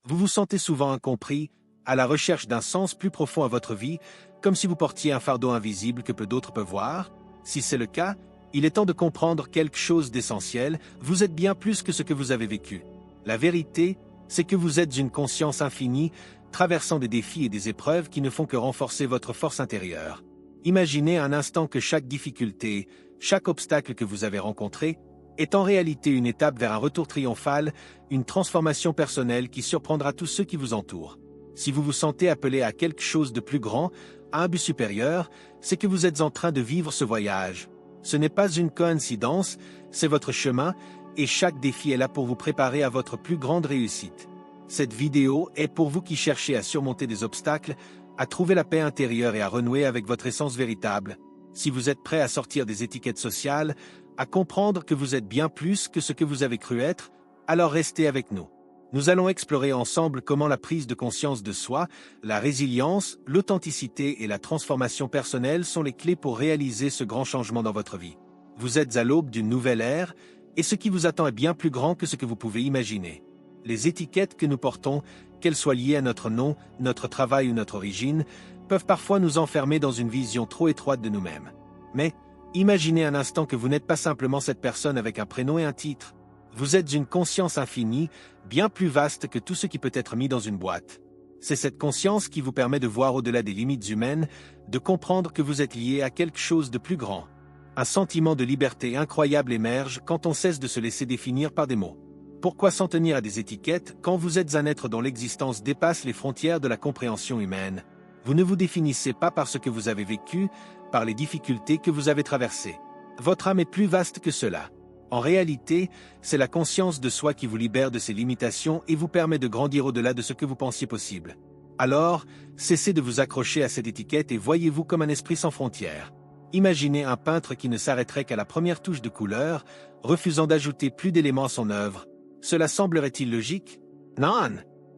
Vous vous sentez souvent incompris, à la recherche d'un sens plus profond à votre vie, comme si vous portiez un fardeau invisible que peu d'autres peuvent voir? Si c'est le cas, il est temps de comprendre quelque chose d'essentiel: vous êtes bien plus que ce que vous avez vécu. La vérité, c'est que vous êtes une conscience infinie, traversant des défis et des épreuves qui ne font que renforcer votre force intérieure. Imaginez un instant que chaque difficulté, chaque obstacle que vous avez rencontré, est en réalité une étape vers un retour triomphal, une transformation personnelle qui surprendra tous ceux qui vous entourent. Si vous vous sentez appelé à quelque chose de plus grand, à un but supérieur, c'est que vous êtes en train de vivre ce voyage. Ce n'est pas une coïncidence, c'est votre chemin, et chaque défi est là pour vous préparer à votre plus grande réussite. Cette vidéo est pour vous qui cherchez à surmonter des obstacles, à trouver la paix intérieure et à renouer avec votre essence véritable. Si vous êtes prêt à sortir des étiquettes sociales, à comprendre que vous êtes bien plus que ce que vous avez cru être, alors restez avec nous. Nous allons explorer ensemble comment la prise de conscience de soi, la résilience, l'authenticité et la transformation personnelle sont les clés pour réaliser ce grand changement dans votre vie. Vous êtes à l'aube d'une nouvelle ère, et ce qui vous attend est bien plus grand que ce que vous pouvez imaginer. Les étiquettes que nous portons, qu'elles soient liées à notre nom, notre travail ou notre origine, peuvent parfois nous enfermer dans une vision trop étroite de nous-mêmes. Mais, imaginez un instant que vous n'êtes pas simplement cette personne avec un prénom et un titre. Vous êtes une conscience infinie, bien plus vaste que tout ce qui peut être mis dans une boîte. C'est cette conscience qui vous permet de voir au-delà des limites humaines, de comprendre que vous êtes lié à quelque chose de plus grand. Un sentiment de liberté incroyable émerge quand on cesse de se laisser définir par des mots. Pourquoi s'en tenir à des étiquettes quand vous êtes un être dont l'existence dépasse les frontières de la compréhension humaine? Vous ne vous définissez pas par ce que vous avez vécu, par les difficultés que vous avez traversées. Votre âme est plus vaste que cela. En réalité, c'est la conscience de soi qui vous libère de ses limitations et vous permet de grandir au-delà de ce que vous pensiez possible. Alors, cessez de vous accrocher à cette étiquette et voyez-vous comme un esprit sans frontières. Imaginez un peintre qui ne s'arrêterait qu'à la première touche de couleur, refusant d'ajouter plus d'éléments à son œuvre. Cela semblerait-il logique? Non!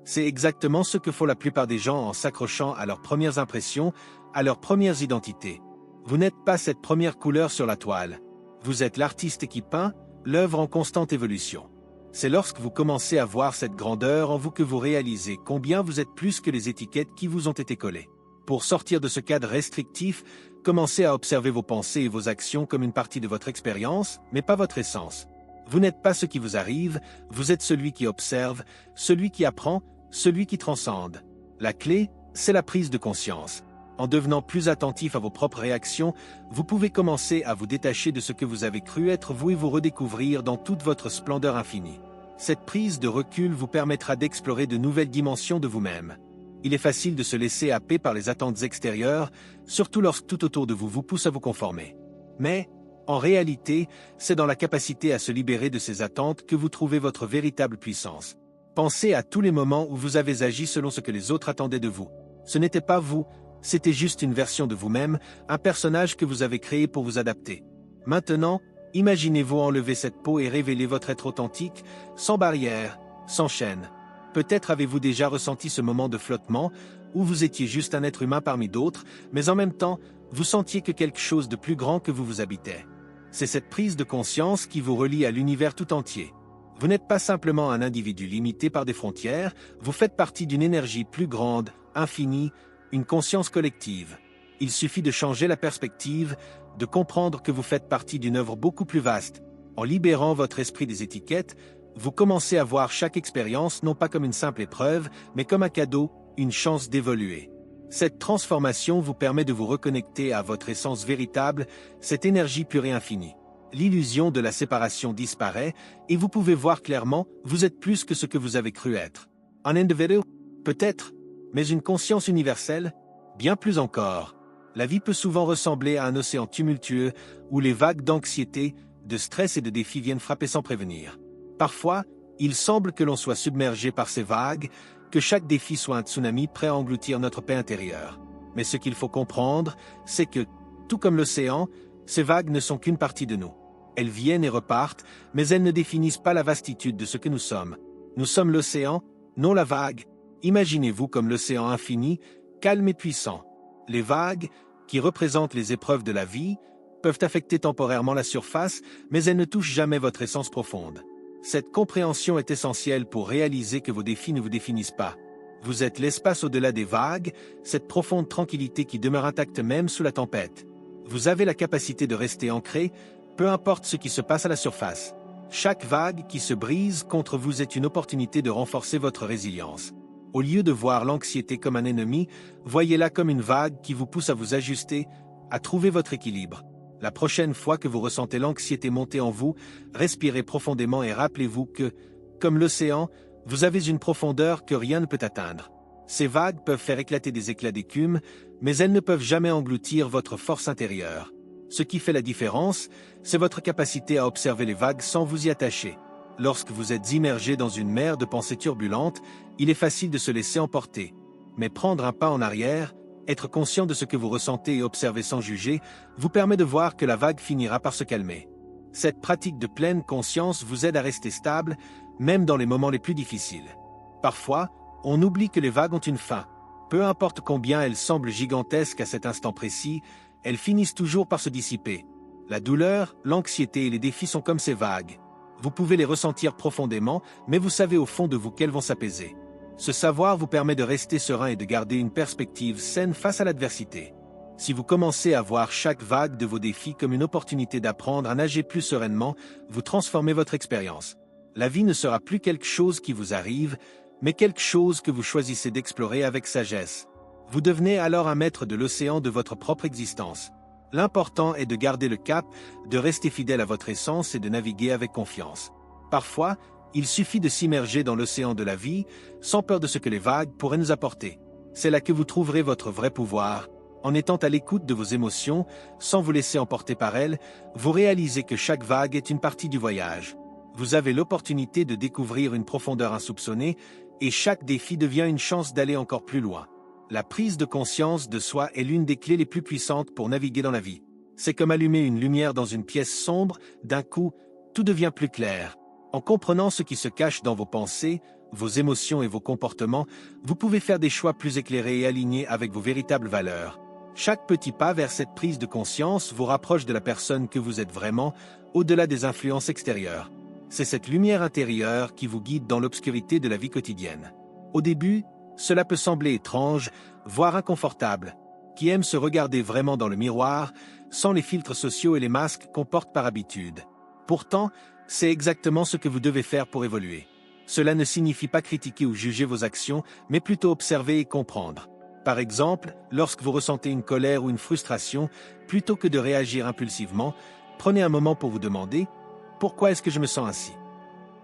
C'est exactement ce que font la plupart des gens en s'accrochant à leurs premières impressions, à leurs premières identités. Vous n'êtes pas cette première couleur sur la toile. Vous êtes l'artiste qui peint, l'œuvre en constante évolution. C'est lorsque vous commencez à voir cette grandeur en vous que vous réalisez combien vous êtes plus que les étiquettes qui vous ont été collées. Pour sortir de ce cadre restrictif, commencez à observer vos pensées et vos actions comme une partie de votre expérience, mais pas votre essence. Vous n'êtes pas ce qui vous arrive, vous êtes celui qui observe, celui qui apprend, celui qui transcende. La clé, c'est la prise de conscience. En devenant plus attentif à vos propres réactions, vous pouvez commencer à vous détacher de ce que vous avez cru être vous et vous redécouvrir dans toute votre splendeur infinie. Cette prise de recul vous permettra d'explorer de nouvelles dimensions de vous-même. Il est facile de se laisser happer par les attentes extérieures, surtout lorsque tout autour de vous vous pousse à vous conformer. Mais, en réalité, c'est dans la capacité à se libérer de ces attentes que vous trouvez votre véritable puissance. Pensez à tous les moments où vous avez agi selon ce que les autres attendaient de vous. Ce n'était pas vous, c'était juste une version de vous-même, un personnage que vous avez créé pour vous adapter. Maintenant, imaginez-vous enlever cette peau et révéler votre être authentique, sans barrière, sans chaîne. Peut-être avez-vous déjà ressenti ce moment de flottement, où vous étiez juste un être humain parmi d'autres, mais en même temps, vous sentiez que quelque chose de plus grand que vous habitait. C'est cette prise de conscience qui vous relie à l'univers tout entier. Vous n'êtes pas simplement un individu limité par des frontières, vous faites partie d'une énergie plus grande, infinie, une conscience collective. Il suffit de changer la perspective, de comprendre que vous faites partie d'une œuvre beaucoup plus vaste. En libérant votre esprit des étiquettes, vous commencez à voir chaque expérience non pas comme une simple épreuve, mais comme un cadeau, une chance d'évoluer. Cette transformation vous permet de vous reconnecter à votre essence véritable, cette énergie pure et infinie. L'illusion de la séparation disparaît, et vous pouvez voir clairement, vous êtes plus que ce que vous avez cru être. Un individu? Peut-être, mais une conscience universelle? Bien plus encore. La vie peut souvent ressembler à un océan tumultueux, où les vagues d'anxiété, de stress et de défis viennent frapper sans prévenir. Parfois, il semble que l'on soit submergé par ces vagues, que chaque défi soit un tsunami prêt à engloutir notre paix intérieure. Mais ce qu'il faut comprendre, c'est que, tout comme l'océan, ces vagues ne sont qu'une partie de nous. Elles viennent et repartent, mais elles ne définissent pas la vastitude de ce que nous sommes. Nous sommes l'océan, non la vague. Imaginez-vous comme l'océan infini, calme et puissant. Les vagues, qui représentent les épreuves de la vie, peuvent affecter temporairement la surface, mais elles ne touchent jamais votre essence profonde. Cette compréhension est essentielle pour réaliser que vos défis ne vous définissent pas. Vous êtes l'espace au-delà des vagues, cette profonde tranquillité qui demeure intacte même sous la tempête. Vous avez la capacité de rester ancré, peu importe ce qui se passe à la surface. Chaque vague qui se brise contre vous est une opportunité de renforcer votre résilience. Au lieu de voir l'anxiété comme un ennemi, voyez-la comme une vague qui vous pousse à vous ajuster, à trouver votre équilibre. La prochaine fois que vous ressentez l'anxiété monter en vous, respirez profondément et rappelez-vous que, comme l'océan, vous avez une profondeur que rien ne peut atteindre. Ces vagues peuvent faire éclater des éclats d'écume, mais elles ne peuvent jamais engloutir votre force intérieure. Ce qui fait la différence, c'est votre capacité à observer les vagues sans vous y attacher. Lorsque vous êtes immergé dans une mer de pensées turbulentes, il est facile de se laisser emporter. Mais prendre un pas en arrière, être conscient de ce que vous ressentez et observer sans juger, vous permet de voir que la vague finira par se calmer. Cette pratique de pleine conscience vous aide à rester stable, même dans les moments les plus difficiles. Parfois, on oublie que les vagues ont une fin. Peu importe combien elles semblent gigantesques à cet instant précis, elles finissent toujours par se dissiper. La douleur, l'anxiété et les défis sont comme ces vagues. Vous pouvez les ressentir profondément, mais vous savez au fond de vous qu'elles vont s'apaiser. Ce savoir vous permet de rester serein et de garder une perspective saine face à l'adversité. Si vous commencez à voir chaque vague de vos défis comme une opportunité d'apprendre à nager plus sereinement, vous transformez votre expérience. La vie ne sera plus quelque chose qui vous arrive, mais quelque chose que vous choisissez d'explorer avec sagesse. Vous devenez alors un maître de l'océan de votre propre existence. L'important est de garder le cap, de rester fidèle à votre essence et de naviguer avec confiance. Parfois, il suffit de s'immerger dans l'océan de la vie, sans peur de ce que les vagues pourraient nous apporter. C'est là que vous trouverez votre vrai pouvoir. En étant à l'écoute de vos émotions, sans vous laisser emporter par elles, vous réalisez que chaque vague est une partie du voyage. Vous avez l'opportunité de découvrir une profondeur insoupçonnée, et chaque défi devient une chance d'aller encore plus loin. La prise de conscience de soi est l'une des clés les plus puissantes pour naviguer dans la vie. C'est comme allumer une lumière dans une pièce sombre, d'un coup, tout devient plus clair. En comprenant ce qui se cache dans vos pensées, vos émotions et vos comportements, vous pouvez faire des choix plus éclairés et alignés avec vos véritables valeurs. Chaque petit pas vers cette prise de conscience vous rapproche de la personne que vous êtes vraiment, au-delà des influences extérieures. C'est cette lumière intérieure qui vous guide dans l'obscurité de la vie quotidienne. Au début, cela peut sembler étrange, voire inconfortable. Qui aime se regarder vraiment dans le miroir, sans les filtres sociaux et les masques qu'on porte par habitude. Pourtant, c'est exactement ce que vous devez faire pour évoluer. Cela ne signifie pas critiquer ou juger vos actions, mais plutôt observer et comprendre. Par exemple, lorsque vous ressentez une colère ou une frustration, plutôt que de réagir impulsivement, prenez un moment pour vous demander « Pourquoi est-ce que je me sens ainsi ?»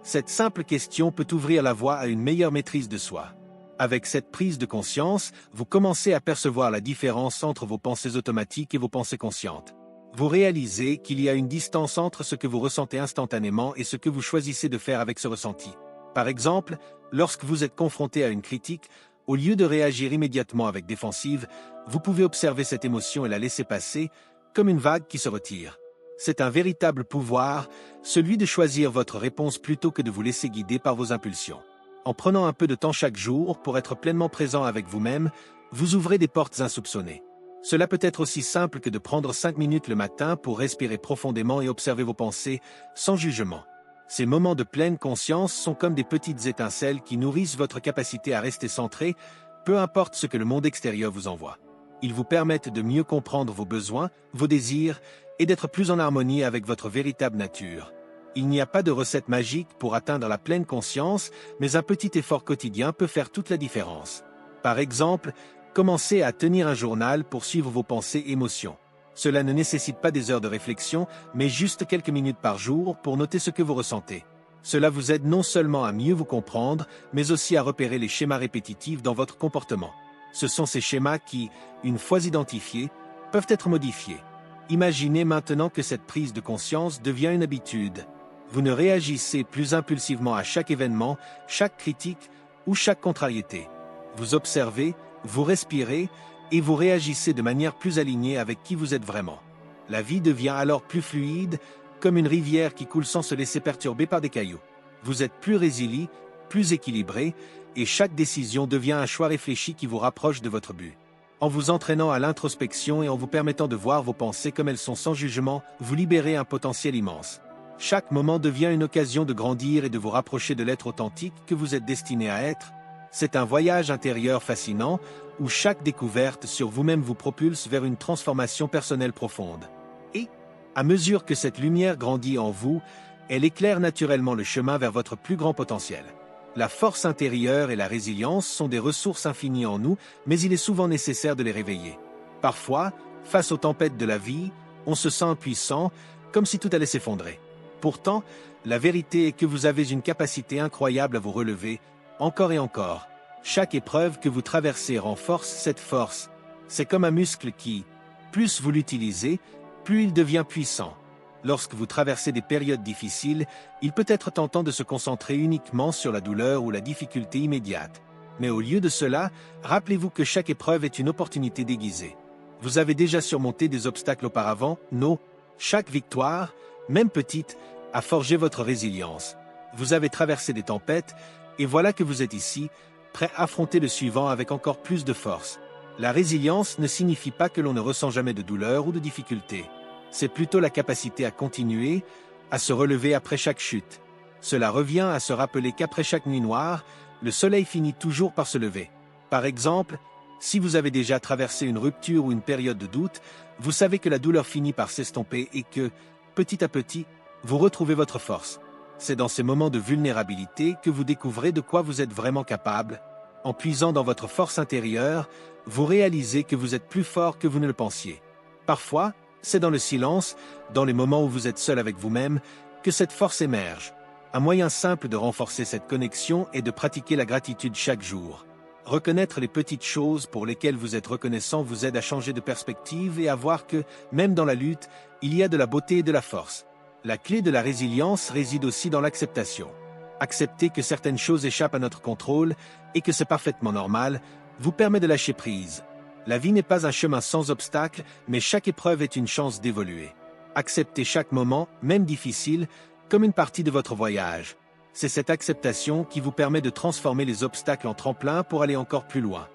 Cette simple question peut ouvrir la voie à une meilleure maîtrise de soi. Avec cette prise de conscience, vous commencez à percevoir la différence entre vos pensées automatiques et vos pensées conscientes. Vous réalisez qu'il y a une distance entre ce que vous ressentez instantanément et ce que vous choisissez de faire avec ce ressenti. Par exemple, lorsque vous êtes confronté à une critique, au lieu de réagir immédiatement avec défensive, vous pouvez observer cette émotion et la laisser passer, comme une vague qui se retire. C'est un véritable pouvoir, celui de choisir votre réponse plutôt que de vous laisser guider par vos impulsions. En prenant un peu de temps chaque jour pour être pleinement présent avec vous-même, vous ouvrez des portes insoupçonnées. Cela peut être aussi simple que de prendre 5 minutes le matin pour respirer profondément et observer vos pensées, sans jugement. Ces moments de pleine conscience sont comme des petites étincelles qui nourrissent votre capacité à rester centré, peu importe ce que le monde extérieur vous envoie. Ils vous permettent de mieux comprendre vos besoins, vos désirs, et d'être plus en harmonie avec votre véritable nature. Il n'y a pas de recette magique pour atteindre la pleine conscience, mais un petit effort quotidien peut faire toute la différence. Par exemple, commencez à tenir un journal pour suivre vos pensées et émotions. Cela ne nécessite pas des heures de réflexion, mais juste quelques minutes par jour pour noter ce que vous ressentez. Cela vous aide non seulement à mieux vous comprendre, mais aussi à repérer les schémas répétitifs dans votre comportement. Ce sont ces schémas qui, une fois identifiés, peuvent être modifiés. Imaginez maintenant que cette prise de conscience devient une habitude. Vous ne réagissez plus impulsivement à chaque événement, chaque critique ou chaque contrariété. Vous observez, vous respirez et vous réagissez de manière plus alignée avec qui vous êtes vraiment. La vie devient alors plus fluide, comme une rivière qui coule sans se laisser perturber par des cailloux. Vous êtes plus résilient, plus équilibré, et chaque décision devient un choix réfléchi qui vous rapproche de votre but. En vous entraînant à l'introspection et en vous permettant de voir vos pensées comme elles sont sans jugement, vous libérez un potentiel immense. Chaque moment devient une occasion de grandir et de vous rapprocher de l'être authentique que vous êtes destiné à être. C'est un voyage intérieur fascinant où chaque découverte sur vous-même vous propulse vers une transformation personnelle profonde. Et, à mesure que cette lumière grandit en vous, elle éclaire naturellement le chemin vers votre plus grand potentiel. La force intérieure et la résilience sont des ressources infinies en nous, mais il est souvent nécessaire de les réveiller. Parfois, face aux tempêtes de la vie, on se sent impuissant, comme si tout allait s'effondrer. Pourtant, la vérité est que vous avez une capacité incroyable à vous relever, encore et encore. Chaque épreuve que vous traversez renforce cette force. C'est comme un muscle qui, plus vous l'utilisez, plus il devient puissant. Lorsque vous traversez des périodes difficiles, il peut être tentant de se concentrer uniquement sur la douleur ou la difficulté immédiate. Mais au lieu de cela, rappelez-vous que chaque épreuve est une opportunité déguisée. Vous avez déjà surmonté des obstacles auparavant? Non. Chaque victoire, même petite, a forgé votre résilience. Vous avez traversé des tempêtes, et voilà que vous êtes ici, prêt à affronter le suivant avec encore plus de force. La résilience ne signifie pas que l'on ne ressent jamais de douleur ou de difficulté. C'est plutôt la capacité à continuer, à se relever après chaque chute. Cela revient à se rappeler qu'après chaque nuit noire, le soleil finit toujours par se lever. Par exemple, si vous avez déjà traversé une rupture ou une période de doute, vous savez que la douleur finit par s'estomper et que, petit à petit, vous retrouvez votre force. C'est dans ces moments de vulnérabilité que vous découvrez de quoi vous êtes vraiment capable. En puisant dans votre force intérieure, vous réalisez que vous êtes plus fort que vous ne le pensiez. Parfois, c'est dans le silence, dans les moments où vous êtes seul avec vous-même, que cette force émerge. Un moyen simple de renforcer cette connexion est de pratiquer la gratitude chaque jour. Reconnaître les petites choses pour lesquelles vous êtes reconnaissant vous aide à changer de perspective et à voir que, même dans la lutte, il y a de la beauté et de la force. La clé de la résilience réside aussi dans l'acceptation. Accepter que certaines choses échappent à notre contrôle et que c'est parfaitement normal, vous permet de lâcher prise. La vie n'est pas un chemin sans obstacles, mais chaque épreuve est une chance d'évoluer. Acceptez chaque moment, même difficile, comme une partie de votre voyage. C'est cette acceptation qui vous permet de transformer les obstacles en tremplin pour aller encore plus loin.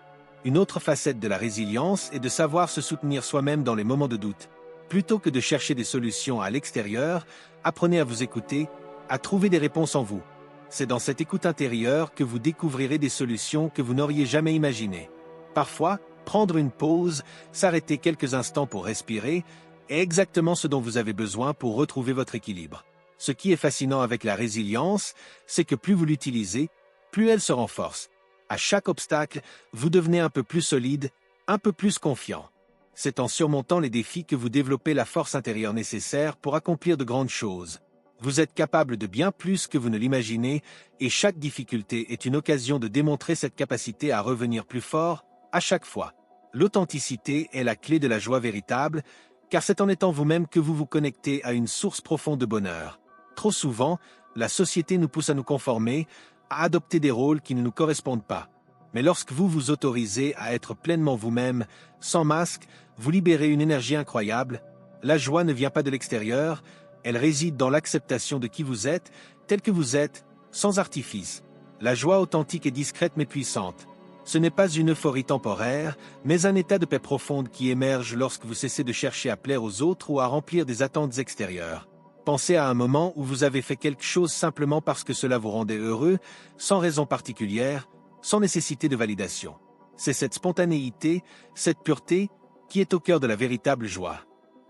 Une autre facette de la résilience est de savoir se soutenir soi-même dans les moments de doute. Plutôt que de chercher des solutions à l'extérieur, apprenez à vous écouter, à trouver des réponses en vous. C'est dans cette écoute intérieure que vous découvrirez des solutions que vous n'auriez jamais imaginées. Parfois, prendre une pause, s'arrêter quelques instants pour respirer, est exactement ce dont vous avez besoin pour retrouver votre équilibre. Ce qui est fascinant avec la résilience, c'est que plus vous l'utilisez, plus elle se renforce. À chaque obstacle, vous devenez un peu plus solide, un peu plus confiant. C'est en surmontant les défis que vous développez la force intérieure nécessaire pour accomplir de grandes choses. Vous êtes capable de bien plus que vous ne l'imaginez, et chaque difficulté est une occasion de démontrer cette capacité à revenir plus fort, à chaque fois. L'authenticité est la clé de la joie véritable, car c'est en étant vous-même que vous vous connectez à une source profonde de bonheur. Trop souvent, la société nous pousse à nous conformer, à adopter des rôles qui ne nous correspondent pas. Mais lorsque vous vous autorisez à être pleinement vous-même, sans masque, vous libérez une énergie incroyable. La joie ne vient pas de l'extérieur, elle réside dans l'acceptation de qui vous êtes, tel que vous êtes, sans artifice. La joie authentique est discrète mais puissante. Ce n'est pas une euphorie temporaire, mais un état de paix profonde qui émerge lorsque vous cessez de chercher à plaire aux autres ou à remplir des attentes extérieures. Pensez à un moment où vous avez fait quelque chose simplement parce que cela vous rendait heureux, sans raison particulière, sans nécessité de validation. C'est cette spontanéité, cette pureté, qui est au cœur de la véritable joie.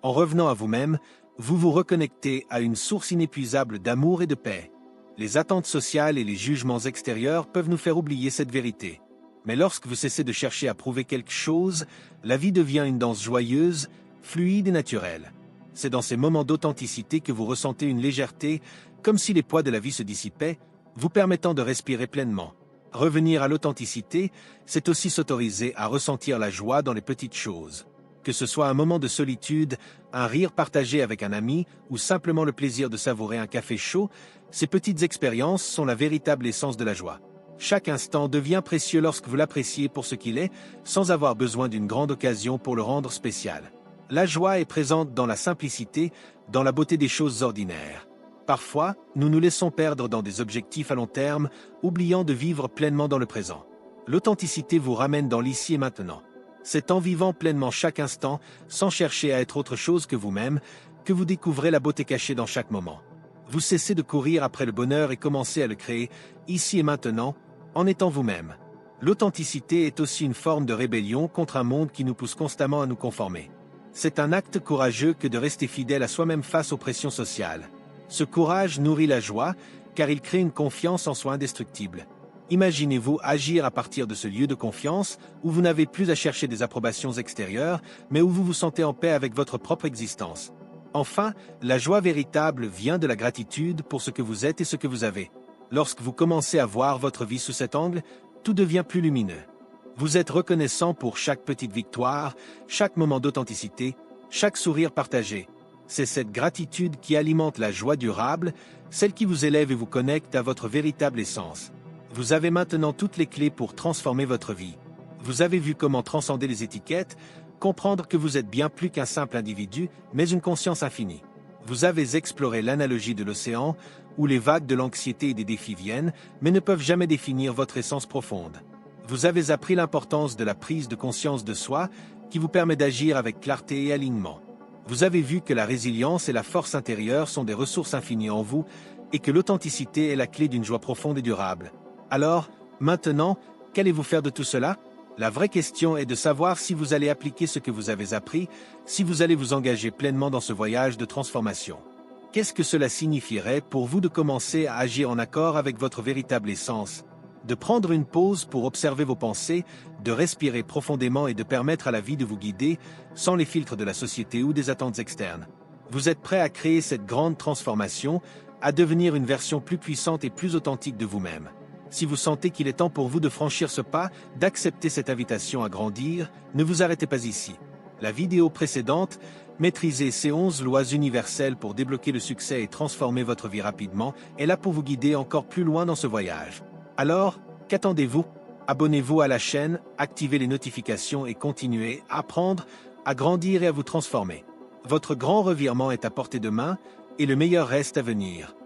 En revenant à vous-même, vous vous reconnectez à une source inépuisable d'amour et de paix. Les attentes sociales et les jugements extérieurs peuvent nous faire oublier cette vérité. Mais lorsque vous cessez de chercher à prouver quelque chose, la vie devient une danse joyeuse, fluide et naturelle. C'est dans ces moments d'authenticité que vous ressentez une légèreté, comme si les poids de la vie se dissipaient, vous permettant de respirer pleinement. Revenir à l'authenticité, c'est aussi s'autoriser à ressentir la joie dans les petites choses. Que ce soit un moment de solitude, un rire partagé avec un ami ou simplement le plaisir de savourer un café chaud, ces petites expériences sont la véritable essence de la joie. Chaque instant devient précieux lorsque vous l'appréciez pour ce qu'il est, sans avoir besoin d'une grande occasion pour le rendre spécial. La joie est présente dans la simplicité, dans la beauté des choses ordinaires. Parfois, nous nous laissons perdre dans des objectifs à long terme, oubliant de vivre pleinement dans le présent. L'authenticité vous ramène dans l'ici et maintenant. C'est en vivant pleinement chaque instant, sans chercher à être autre chose que vous-même, que vous découvrez la beauté cachée dans chaque moment. Vous cessez de courir après le bonheur et commencez à le créer, ici et maintenant, en étant vous-même. L'authenticité est aussi une forme de rébellion contre un monde qui nous pousse constamment à nous conformer. C'est un acte courageux que de rester fidèle à soi-même face aux pressions sociales. Ce courage nourrit la joie, car il crée une confiance en soi indestructible. Imaginez-vous agir à partir de ce lieu de confiance, où vous n'avez plus à chercher des approbations extérieures, mais où vous vous sentez en paix avec votre propre existence. Enfin, la joie véritable vient de la gratitude pour ce que vous êtes et ce que vous avez. Lorsque vous commencez à voir votre vie sous cet angle, tout devient plus lumineux. Vous êtes reconnaissant pour chaque petite victoire, chaque moment d'authenticité, chaque sourire partagé. C'est cette gratitude qui alimente la joie durable, celle qui vous élève et vous connecte à votre véritable essence. Vous avez maintenant toutes les clés pour transformer votre vie. Vous avez vu comment transcender les étiquettes, comprendre que vous êtes bien plus qu'un simple individu, mais une conscience infinie. Vous avez exploré l'analogie de l'océan, où les vagues de l'anxiété et des défis viennent, mais ne peuvent jamais définir votre essence profonde. Vous avez appris l'importance de la prise de conscience de soi, qui vous permet d'agir avec clarté et alignement. Vous avez vu que la résilience et la force intérieure sont des ressources infinies en vous, et que l'authenticité est la clé d'une joie profonde et durable. Alors, maintenant, qu'allez-vous faire de tout cela? La vraie question est de savoir si vous allez appliquer ce que vous avez appris, si vous allez vous engager pleinement dans ce voyage de transformation. Qu'est-ce que cela signifierait pour vous de commencer à agir en accord avec votre véritable essence? De prendre une pause pour observer vos pensées, de respirer profondément et de permettre à la vie de vous guider, sans les filtres de la société ou des attentes externes. Vous êtes prêt à créer cette grande transformation, à devenir une version plus puissante et plus authentique de vous-même. Si vous sentez qu'il est temps pour vous de franchir ce pas, d'accepter cette invitation à grandir, ne vous arrêtez pas ici. La vidéo précédente, Maîtriser ces 11 lois universelles pour débloquer le succès et transformer votre vie rapidement, est là pour vous guider encore plus loin dans ce voyage. Alors, qu'attendez-vous? Abonnez-vous à la chaîne, activez les notifications et continuez à apprendre, à grandir et à vous transformer. Votre grand revirement est à portée de main et le meilleur reste à venir.